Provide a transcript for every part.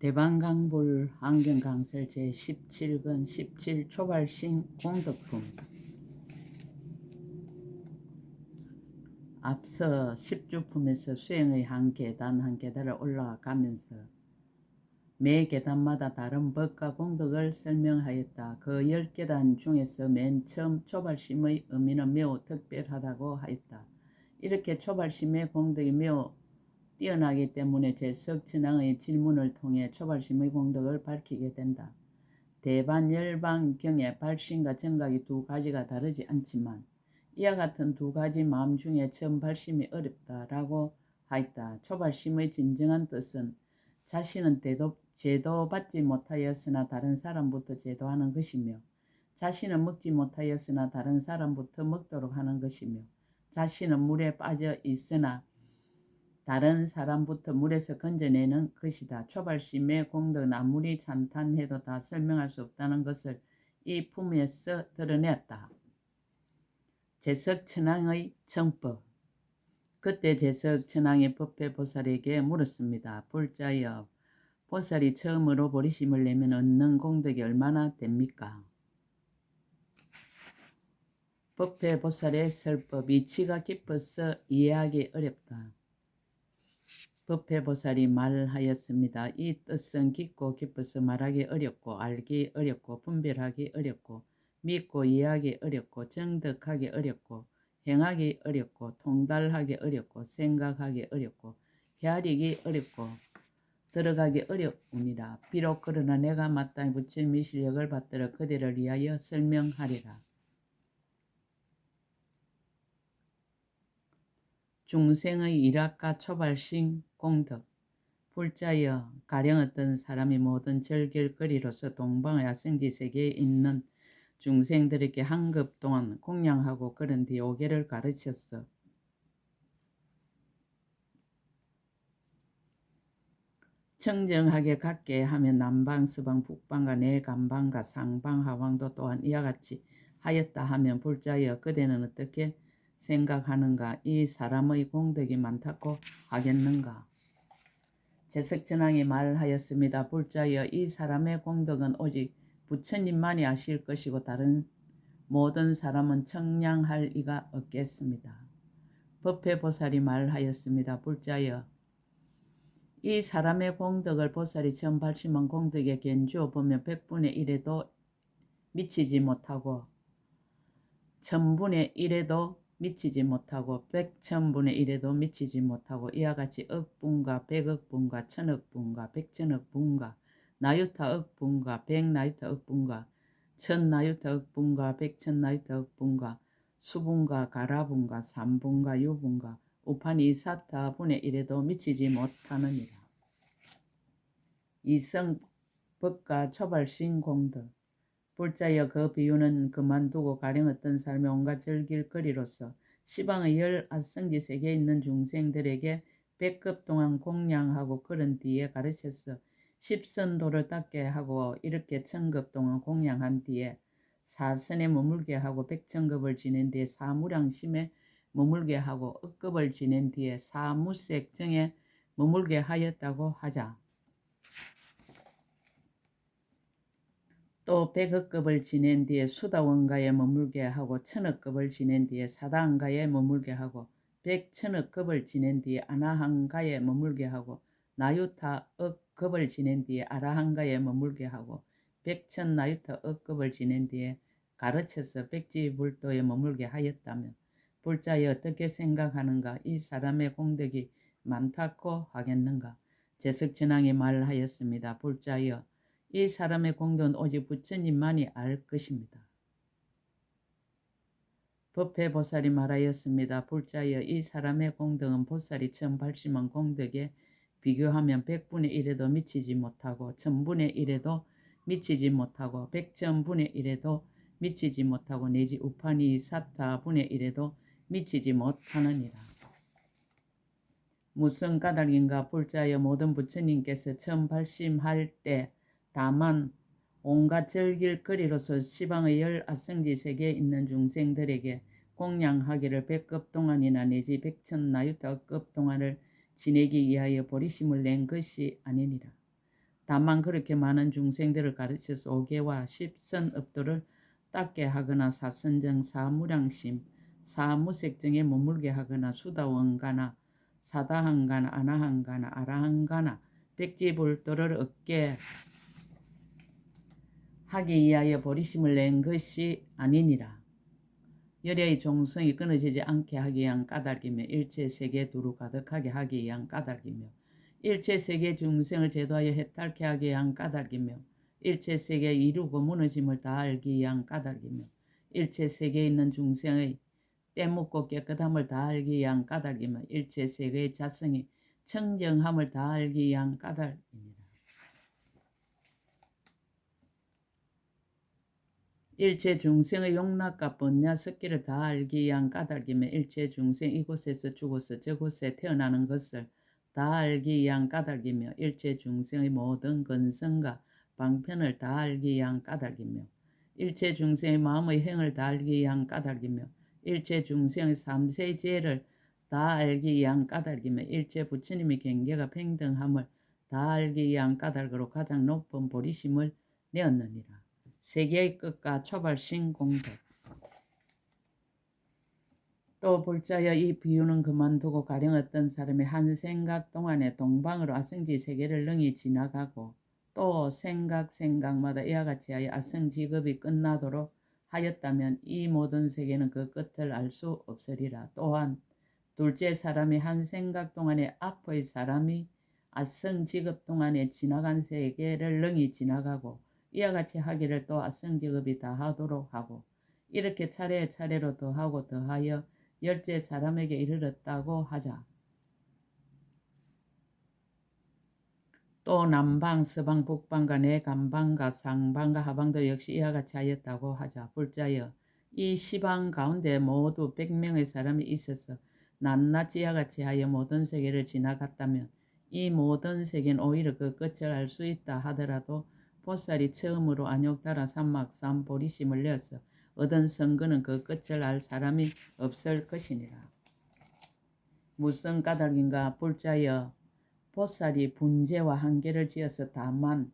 대방강불 안경강설 제17권 17 초발신 공덕품. 앞서 10주품에서 수행의 한 계단 한 계단을 올라가면서 매 계단마다 다른 법과 공덕을 설명하였다. 그 10계단 중에서 맨 처음 초발심의 의미는 매우 특별하다고 하였다. 이렇게 초발심의 공덕이 매우 뛰어나기 때문에 제석천왕의 질문을 통해 초발심의 공덕을 밝히게 된다. 대반열반경의 발심과 정각이 두 가지가 다르지 않지만 이와 같은 두 가지 마음 중에 처음 발심이 어렵다라고 하였다. 초발심의 진정한 뜻은 자신은 제도받지 못하였으나 다른 사람부터 제도하는 것이며, 자신은 먹지 못하였으나 다른 사람부터 먹도록 하는 것이며, 자신은 물에 빠져 있으나 다른 사람부터 물에서 건져내는 것이다. 초발심의 공덕은 아무리 찬탄해도 다 설명할 수 없다는 것을 이 품에서 드러냈다. 제석천왕의 정법. 그때 제석천왕이 법회보살에게 물었습니다. 불자여, 보살이 처음으로 보리심을 내면 얻는 공덕이 얼마나 됩니까? 법회보살의 설법. 이치가 깊어서 이해하기 어렵다. 법회보살이 말하였습니다. 이 뜻은 깊고 깊어서 말하기 어렵고, 알기 어렵고, 분별하기 어렵고, 믿고 이해하기 어렵고, 정득하기 어렵고, 행하기 어렵고, 통달하기 어렵고, 생각하기 어렵고, 헤아리기 어렵고, 들어가기 어려우니라. 비록 그러나 내가 마땅히 부처님의 실력을 받들어 그대를 위하여 설명하리라. 중생의 일학과 초발심 공덕. 불자여, 가령 어떤 사람이 모든 절길거리로서 동방의 아성지 세계에 있는 중생들에게 한급 동안 공양하고 그런 뒤 오계를 가르쳤어. 청정하게 갖게 하면 남방, 서방, 북방과 내간방과 상방, 하방도 또한 이와 같이 하였다 하면 불자여, 그대는 어떻게 생각하는가? 이 사람의 공덕이 많다고 하겠는가? 제석천왕이 말하였습니다. 불자여, 이 사람의 공덕은 오직 부처님만이 아실 것이고 다른 모든 사람은 청량할 리가 없겠습니다. 법회보살이 말하였습니다. 불자여, 이 사람의 공덕을 보살이 처음 발심한 공덕에 견주어 보면 100분의 1에도 미치지 못하고, 1000분의 1에도 미치지 못하고, 100,000분의 1에도 미치지 못하고, 이와 같이 억분과 100억분과 1000억분과 100,000억분과 나유타억분과 100나유타억분과 1000나유타억분과 100,000나유타억분과 수분과 가라분과 삼분과 유분과 우파니사타분의 1에도 미치지 못하느니라. 이성 법과 초발심 공덕. 불자여, 그 비유는 그만두고 가령 어떤 사람이 온갖 절길거리로서 시방의 10아성지 세계에 있는 중생들에게 100급 동안 공양하고 그런 뒤에 가르쳐서 10선도를 닦게 하고, 이렇게 1000급 동안 공양한 뒤에 사선에 머물게 하고 100,000급을 지낸 뒤에 사무량심에 머물게 하고 억급을 지낸 뒤에 사무색정에 머물게 하였다고 하자. 또 100억급을 지낸 뒤에 수다원가에 머물게 하고 1000억급을 지낸 뒤에 사다한가에 머물게 하고 100,000억급을 지낸 뒤에 아나한가에 머물게 하고 나유타억급을 지낸 뒤에 아라한가에 머물게 하고 100,000나유타억급을 지낸 뒤에 가르쳐서 백지불도에 머물게 하였다면 불자여, 어떻게 생각하는가? 이 사람의 공덕이 많다고 하겠는가? 제석천왕이 말하였습니다. 불자여, 이 사람의 공덕은 오직 부처님만이 알 것입니다. 법회보살이 말하였습니다. 불자여, 이 사람의 공덕은 보살이 처음 발심한 공덕에 비교하면 100분의 1에도 미치지 못하고 1000분의 1에도 미치지 못하고 100,000분의 1에도 미치지 못하고 내지 우파니사타분의 1에도 미치지 못하느니라. 무슨 까닭인가? 불자여, 모든 부처님께서 처음 발심할 때 다만 온갖 절길거리로서 시방의 10아성지 세계에 있는 중생들에게 공양하기를 100급 동안이나 내지 100,000나유타급 동안을 지내기 위하여 보리심을 낸 것이 아니니라. 다만 그렇게 많은 중생들을 가르쳐서 오계와 십선업도를 닦게 하거나 사선정, 사무량심, 사무색정에 머물게 하거나 수다원가나 사다한가나 아나한가나 아라한가나 백지불도를 얻게 하기 위하여 버리심을 낸 것이 아니니라. 열의 종성이 끊어지지 않게 하기 위한 까닭이며 일체세계 두루 가득하게 하기 위한 까닭이며 일체세계 중생을 제도하여 해탈케 하기 위한 까닭이며 일체세계 이루고 무너짐을 다 알기 위한 까닭이며 일체세계에 있는 중생의 때묻고 깨끗함을 다 알기 위한 까닭이며 일체세계의 자성이 청정함을 다 알기 위한 까닭입니다. 일체 중생의 용납과 번냐 습기를 다 알기 위한 까닭이며 일체 중생 이곳에서 죽어서 저곳에 태어나는 것을 다 알기 위한 까닭이며 일체 중생의 모든 근성과 방편을 다 알기 위한 까닭이며 일체 중생의 마음의 행을 다 알기 위한 까닭이며 일체 중생의 삼세제를 다 알기 위한 까닭이며 일체 부처님의 경계가 평등함을 다 알기 위한 까닭으로 가장 높은 보리심을 내었느니라. 세계의 끝과 초발신 공덕. 또 볼자여 이 비유는 그만두고 가령 어떤 사람이 한 생각 동안에 동방으로 아성지 세계를 능히 지나가고 또 생각마다 이와 같이 하여 아성지급이 끝나도록 하였다면 이 모든 세계는 그 끝을 알 수 없으리라. 또한 둘째 사람이 한 생각 동안에 앞의 사람이 아성지급 동안에 지나간 세계를 능히 지나가고 이와 같이 하기를 또 아성지급이 다 하도록 하고 이렇게 차례차례로 더하고 더하여 열째 사람에게 이르렀다고 하자. 또 남방, 서방, 북방과 내간방과 상방과 하방도 역시 이와 같이 하였다고 하자. 불자여 이 시방 가운데 모두 100명의 사람이 있어서 낱낱이 이와 같이 하여 모든 세계를 지나갔다면 이 모든 세계는 오히려 그 끝을 알 수 있다 하더라도 보살이 처음으로 안욕다라 삼막삼 보리심을 내어서 얻은 선거는 그 끝을 알 사람이 없을 것이니라. 무슨 까닭인가? 불자여 보살이 분재와 한계를 지어서 다만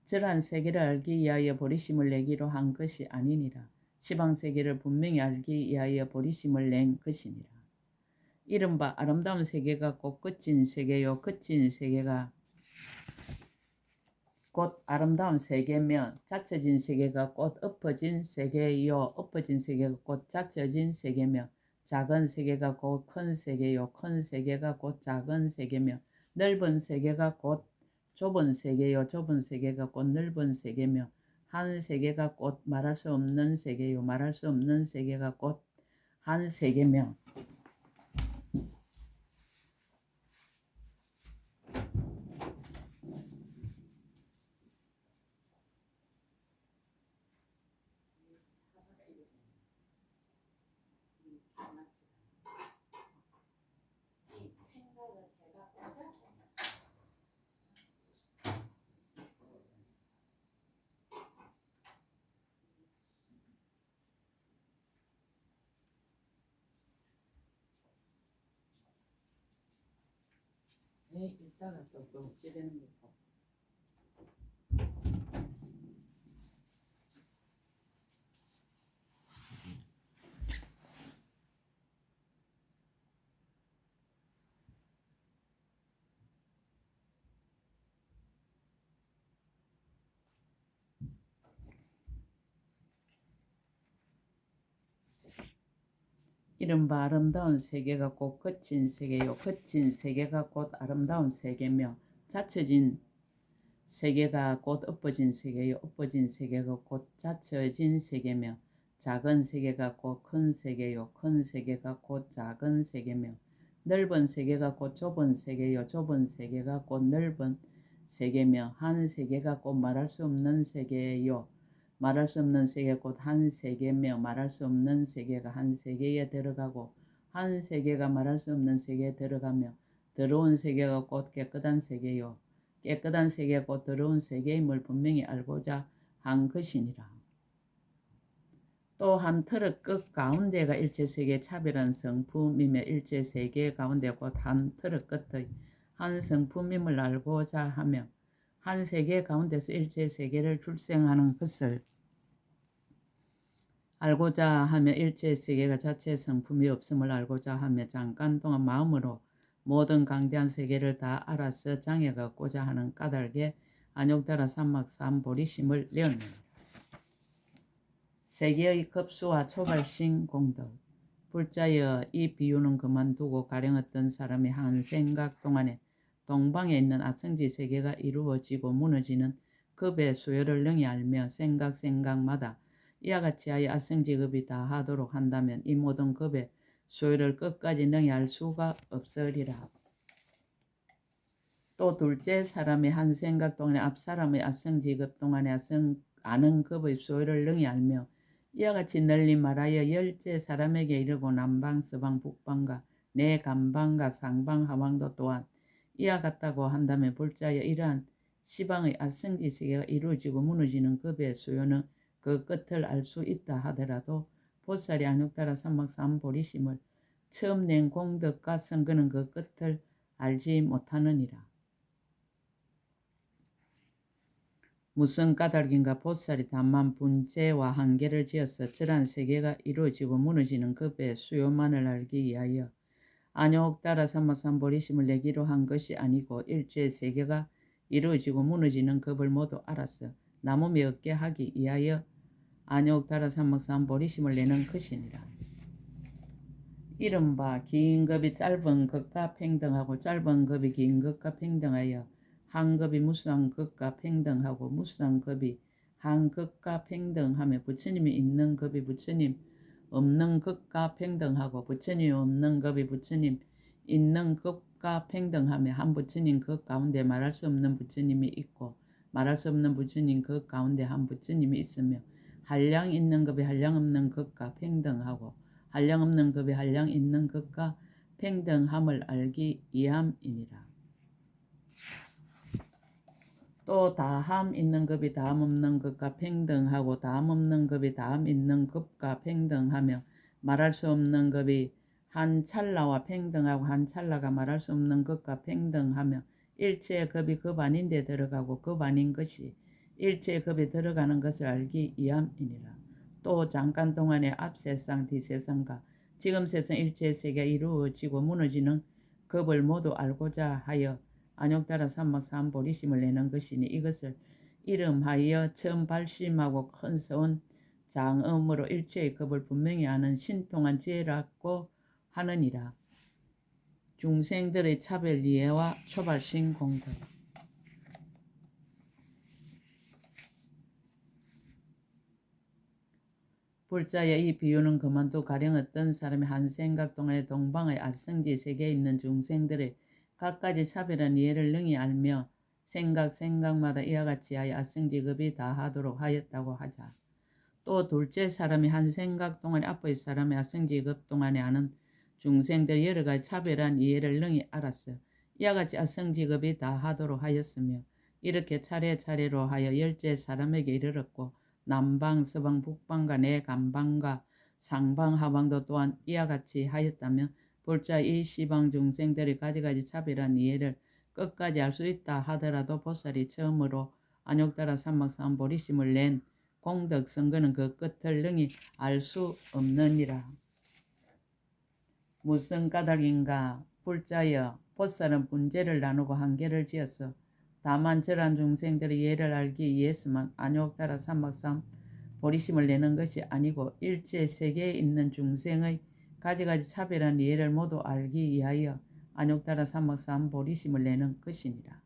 저러한 세계를 알기 위하여 보리심을 내기로 한 것이 아니니라. 시방세계를 분명히 알기 위하여 보리심을 낸 것이니라. 이른바 아름다운 세계가 곧 끝인 세계요 끝인 세계가 곧 아름다운 세계며 자처진 세계가 곧 엎어진 세계요 엎어진 세계가 곧 자처진 세계며 작은 세계가 곧 큰 세계요 큰 세계가 곧 작은 세계며 넓은 세계가 곧 좁은 세계요 좁은 세계가 곧 넓은 세계며 한 세계가 곧 말할 수 없는 세계요 말할 수 없는 세계가 곧 한 세계며 이따가 또 어찌 되는 거고. 이른바 아름다운 세계가 곧 거친 세계요 거친 세계가 곧 아름다운 세계며 자처진 세계가 곧 엎어진 세계요 엎어진 세계가 곧 자처진 세계며 작은 세계가 곧 큰 세계요 큰 세계가 곧 작은 세계며 넓은 세계가 곧 좁은 세계요 좁은 세계가 곧 넓은 세계며 한 세계가 곧 말할 수 없는 세계요 말할 수 없는 세계 곧 한 세계며 말할 수 없는 세계가 한 세계에 들어가고 한 세계가 말할 수 없는 세계에 들어가며 더러운 세계가 곧 깨끗한 세계요 깨끗한 세계가 곧 더러운 세계임을 분명히 알고자 한 것이니라. 또 한 틀의 끝 가운데가 일체세계의 차별한 성품이며 일체세계 가운데 곧 한 틀의 끝의 한 성품임을 알고자 하며 한 세계 가운데서 일체 세계를 출생하는 것을 알고자 하며 일체 세계가 자체 성품이 없음을 알고자 하며 잠깐 동안 마음으로 모든 강대한 세계를 다 알아서 장애가 없고자 하는 까닭에 안욕달아 삼막삼 보리심을 내었느니라. 세계의 급수와 초발신 공덕. 불자여 이 비유는 그만두고 가령 어떤 사람이 한 생각 동안에 동방에 있는 아성지 세계가 이루어지고 무너지는 급의 수요를 능히 알며 생각마다 이와 같이 하여 아성지급이 다 하도록 한다면 이 모든 급의 수요를 끝까지 능히 알 수가 없으리라. 또 둘째 사람이 한 생각 동안에 앞 사람의 아성지급 동안에 아는 급의 수요를 능히 알며 이와 같이 널리 말하여 열째 사람에게 이르고 남방, 서방, 북방과 내간방과 상방, 하방도 또한 이와 같다고 한다면 불자여 이러한 시방의 아성지 세계가 이루어지고 무너지는 급의 수요는 그 끝을 알 수 있다 하더라도 보살이 안욕달아 삼막삼 보리심을 처음 낸 공덕과 선거는 그 끝을 알지 못하느니라. 무슨 까닭인가 보살이 다만 분재와 한계를 지어서 저러한 세계가 이루어지고 무너지는 급의 수요만을 알기 위하여 안욕달아 삼막삼 보리심을 내기로 한 것이 아니고 일체 세계가 이루어지고 무너지는 급을 모두 알아서 남음이 없게 하기 위하여 안욕달아 삼막삼 보리심을 내는 것이니라. 이른바 긴 급이 짧은 것과 평등하고 짧은 급이 긴 것과 평등하여 한 급이 무수한 것과 평등하고 무수한 급이 한 것과 평등하며 부처님이 있는 급이 부처님 없는 것과 평등하고 부처님 없는 급이 부처님 있는 것과 평등하며 한 부처님 것 가운데 말할 수 없는 부처님이 있고 말할 수 없는 부처님 것 가운데 한 부처님이 있으며 한량 있는 급이 한량 없는 것과 평등하고 한량 없는 급이 한량 있는 것과 평등함을 알기 위함이니라. 또 다함 있는 급이 다함 없는 것과 평등하고 다함 없는 급이 다함 있는 것과 평등하며 말할 수 없는 급이 한 찰나와 평등하고 한 찰나가 말할 수 없는 것과 평등하며 일체의 급이 급 아닌 데 들어가고 급 아닌 것이 일체의 급에 들어가는 것을 알기 위함이니라. 또 잠깐 동안에 앞 세상 뒤세상과 지금 세상 일체의 세계가 이루어지고 무너지는 급을 모두 알고자 하여 안욕달아 삼막삼 보리심을 내는 것이니 이것을 이름하여 처음 발심하고 큰 서운 장음으로 일체의 급을 분명히 아는 신통한 지혜라고 하느니라. 중생들의 차별 이해와 초발신 공덕. 불자의 이 비유는 그만두 가령 어떤 사람이 한 생각 동안에 동방의 아성지 세계에 있는 중생들의 각가지 차별한 이해를 능히 알며 생각마다 이와 같이 하여 아성지급이 다 하도록 하였다고 하자. 또 둘째 사람이 한 생각 동안에 앞의 사람의 아성지급 동안에 아는 중생들 여러 가지 차별한 이해를 능히 알았어. 이와 같이 아성지급이 다 하도록 하였으며 이렇게 차례차례로 하여 열째 사람에게 이르렀고 남방, 서방, 북방과 내간방과 상방, 하방도 또한 이와 같이 하였다면 불자 이 시방 중생들의 가지가지 차별한 이해를 끝까지 알 수 있다 하더라도 보살이 처음으로 안욕달아 삼막삼 보리심을 낸 공덕 선거는 그 끝을 능히 알 수 없느니라. 무슨 까닭인가 불자여 보살은 분재를 나누고 한계를 지어서 다만 저러한 중생들의 이해를 알기 위해서만 안욕달아 삼막삼 보리심을 내는 것이 아니고 일체 세계에 있는 중생의 가지가지 차별한 이해를 모두 알기 위하여 안욕달아 삼막삼 보리심을 내는 것이니라.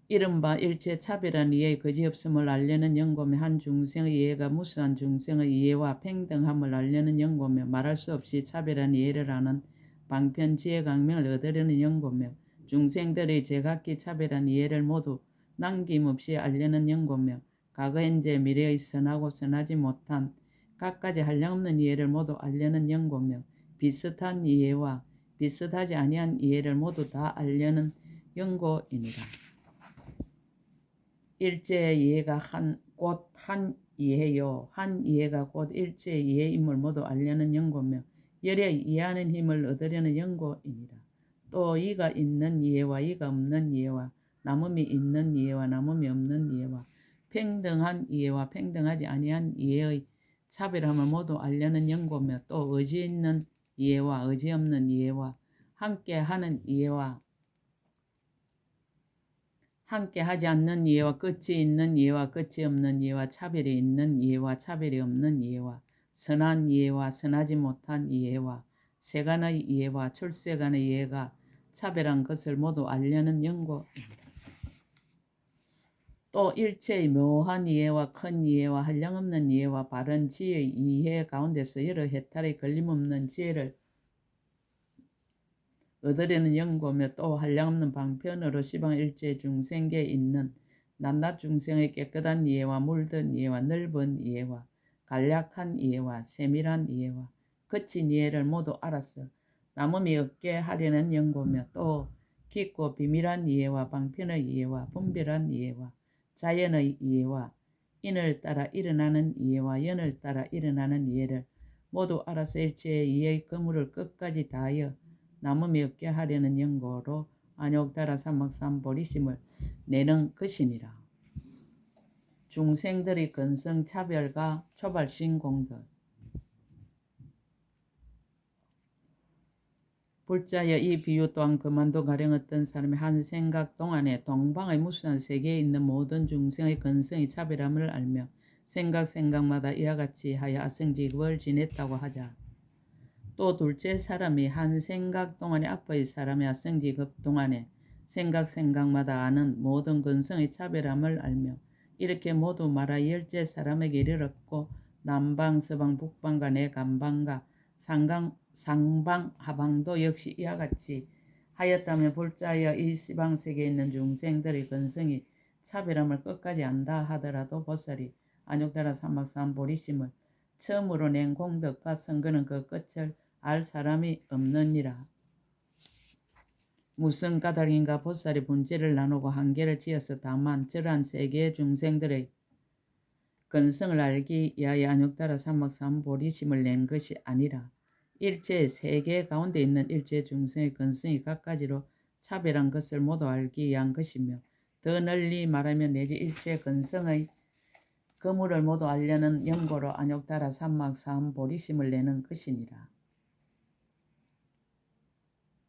이른바 일체 차별한 이해의 거지없음을 알려는 연고며 한 중생의 이해가 무수한 중생의 이해와 평등함을 알려는 연고며 말할 수 없이 차별한 이해를 아는 방편지혜 강명을 얻으려는 연고며 중생들의 제각기 차별한 이해를 모두 남김없이 알려는 연고며 과거 현재 미래의 선하고 선하지 못한 각가지 한량없는 이해를 모두 알려는 연고며 비슷한 이해와 비슷하지 아니한 이해를 모두 다 알려는 연고이니라. 일체의 이해가 곧 한 이해요. 한 이해가 곧 일체의 이해임을 모두 알려는 연고며 열의 이해하는 힘을 얻으려는 연고이니라. 또 이가 있는 이해와 이가 없는 이해와 남음이 있는 이해와 남음이 없는 이해와 평등한 이해와 평등하지 아니한 이해의 차별함을 모두 알려는 연고며 또 의지 있는 이해와 의지 없는 이해와 함께하는 이해와 함께하지 않는 이해와 끝이 있는 이해와 끝이 없는 이해와 차별이 있는 이해와 차별이 없는 이해와 선한 이해와 선하지 못한 이해와 세간의 이해와 출세간의 이해가 차별한 것을 모두 알려는 연고. 또 일체의 묘한 이해와 큰 이해와 한량없는 이해와 바른 지혜의 이해 가운데서 여러 해탈의 걸림없는 지혜를 얻으려는 연고며 또 한량없는 방편으로 시방일체 중생계에 있는 낱낱 중생의 깨끗한 이해와 물든 이해와 넓은 이해와 간략한 이해와 세밀한 이해와 거친 이해를 모두 알아서 남음이 없게 하려는 연고며 또 깊고 비밀한 이해와 방편의 이해와 분별한 이해와 자연의 이해와 인을 따라 일어나는 이해와 연을 따라 일어나는 이해를 모두 알아서 일체의 이해의 그물을 끝까지 다하여 남음이 없게 하려는 연고로 안욕따라 삼막삼보리심을 내는 것이니라. 중생들의 근성 차별과 초발신 공덕. 불자여 이 비유 또한 그만도 가령 어떤 사람이 한 생각 동안에 동방의 무수한 세계에 있는 모든 중생의 근성의 차별함을 알며 생각마다 이와 같이 하여 아성직업을 지냈다고 하자. 또 둘째 사람이 한 생각 동안에 앞의 사람의 아성직업 동안에 생각마다 아는 모든 근성의 차별함을 알며 이렇게 모두 말하여 열째 사람에게 이르렀고 남방 서방 북방과 내 간방과 상방 하방도 역시 이와 같이 하였다면 불자여 이 시방세계에 있는 중생들의 근성이 차별함을 끝까지 안다 하더라도 보살이 안욕따라 삼막삼보리심을 처음으로 낸 공덕과 선거는 그 끝을 알 사람이 없느니라. 무슨 까닭인가 보살이 분지를 나누고 한계를 지어서 다만 저러한 세계의 중생들의 근성을 알기 위하여 안욕따라 삼막삼보리심을 낸 것이 아니라 일체 세계 가운데 있는 일체 중생의 근성이 갖가지로 차별한 것을 모두 알기 위한 것이며 더 널리 말하면 내지 일체 근성의 그물을 모두 알려는 연고로 안욕따라 삼막삼보리심을 내는 것이니라.